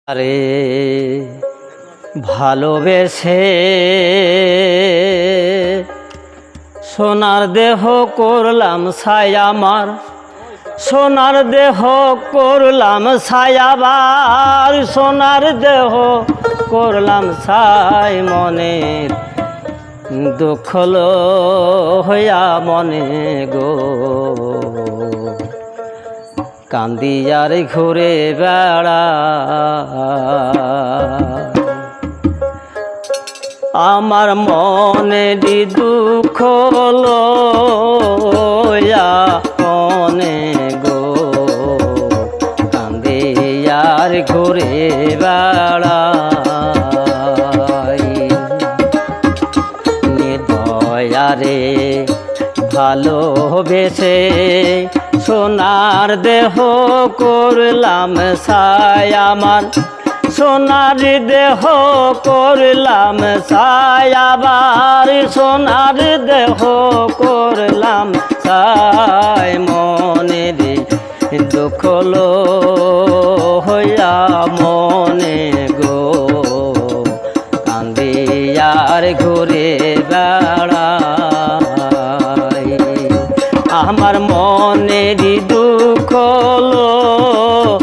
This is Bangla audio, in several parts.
আরে ভালোবেসে সোনার দেহ করলাম ছায়া আমার, সোনার দেহ করলাম ছায়াবার, সোনার দেহ করলাম ছাই মনের দুঃখ হইয়া মনে গো কান্দিয়ার ঘুরে বেড়া আমার মনে দুঃখ লইয়া মনে গো কান্দিয়ার ঘুরে বেড়া নিদয়ারে ভালোবেসে সোনার দেহ করলাম ছায়া আমার, সোনার দেহ করলাম ছায়াবার, সোনার দেহ করলাম ছাই মনের দুঃখ হইয়া মনে গো কান্দিয়ার ঘুরে বেড়া আমার মনের দুঃখ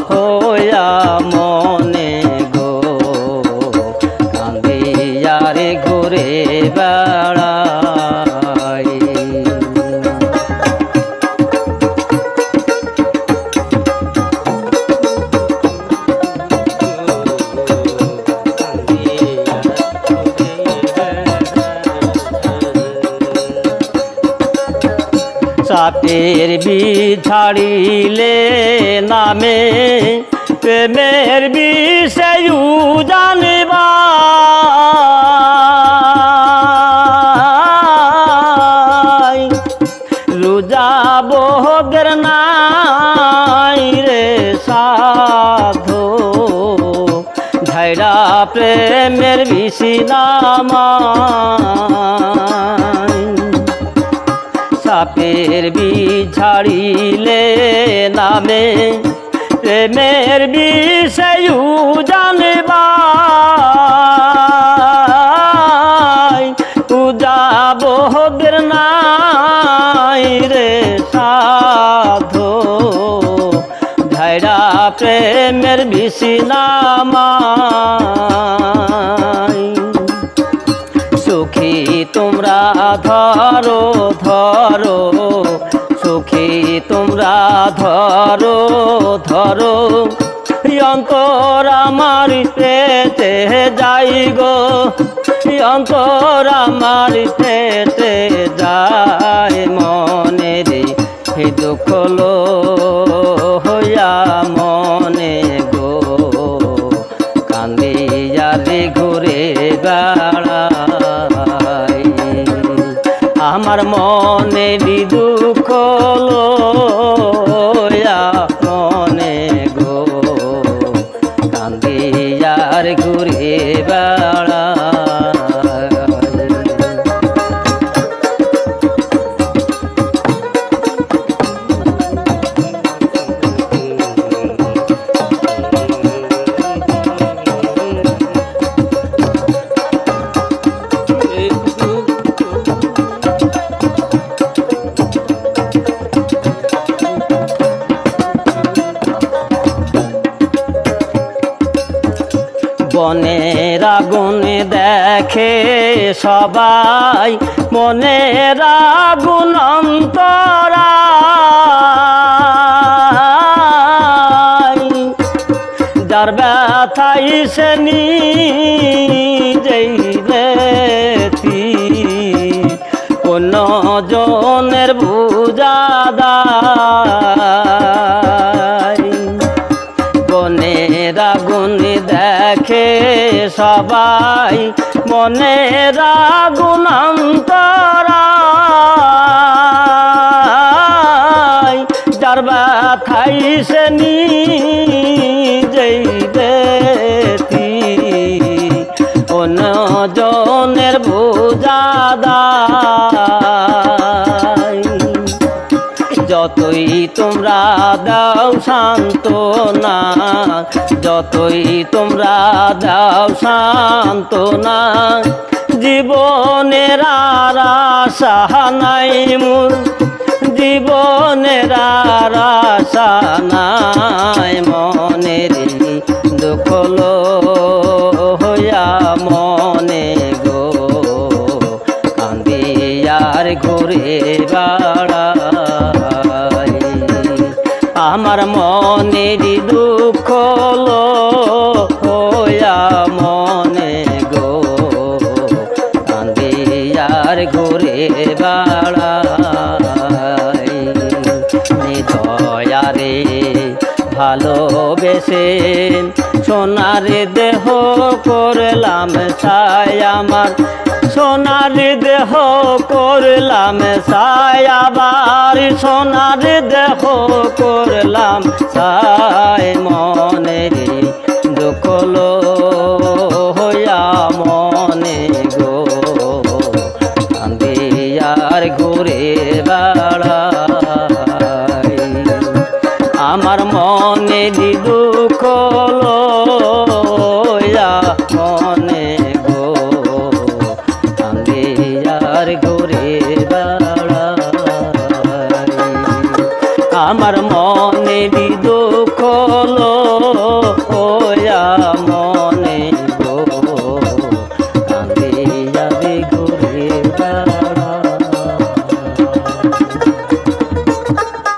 হইয়া মনে গো কান্দিয়ারে ঘুরে বেড়াই। চাপের বিছাড়িলে নামে প্রেমের বিষয় জানিবা, রোজা বহদের নাই রে সাধু ঝাইরা প্রেমের বিষি নামা, সাপের বিছাড়িলে নামে প্রেমের বিষয় জানিবা, পূজা বহদের নাই রে সাধু ঝাইরা প্রেমের বিষি নামা, সুখী তোমরা ধরো ধরো সুখী তোমরা ধরো ধরো অন্তর আমার পেতে যাই গো, অন্তর আমার পেতে যায় মনের দুঃখ হইয়া মনে গো কান্দিয়ারে ঘুরে বেড়া আমার মনে দুঃখ লইয়া মনে গো কান্দিয়ার ঘুরে বেড়া। বনের আগুন দেখে সবাই মনের আগুন অন্তরায়, যার ব্যথাই সে নিজেই রেতি অন্য জনের বুঝাদায়, বনের আগুন দেখে সবাই মনের আগুন অন্তরায়, যার ব্যথাই সে নিজেই বেতি অন্য জনের বুঝাদায়, যতই তোমরা দাও সান্ত্বনা, যতই তোমরা দাও সান্ত্বনা, জীবনের আর আশা নাই মোর, জীবনের আর আশা নাই, মনের দুঃখ হইয়া মনে গো কান্দি আর ঘুরে বেড়াই। আমার মনের দুঃখ হইয়া মনে গো কান্দি আর ঘুরে বেড়াই। দয়ারে ভালোবেসে সোনার দেহ করলাম ছাই আমার, সোনার দেহ করলাম ছাই আবার, সোনার দেহ করলাম ছাই, মনের দুঃখ হইয়া মনে গো কান্দি আর ঘুরে বেড়াই। আমার মনে দুঃখ লইয়া মনে গো কান্দি আর ঘুরে বেড়াই। আমার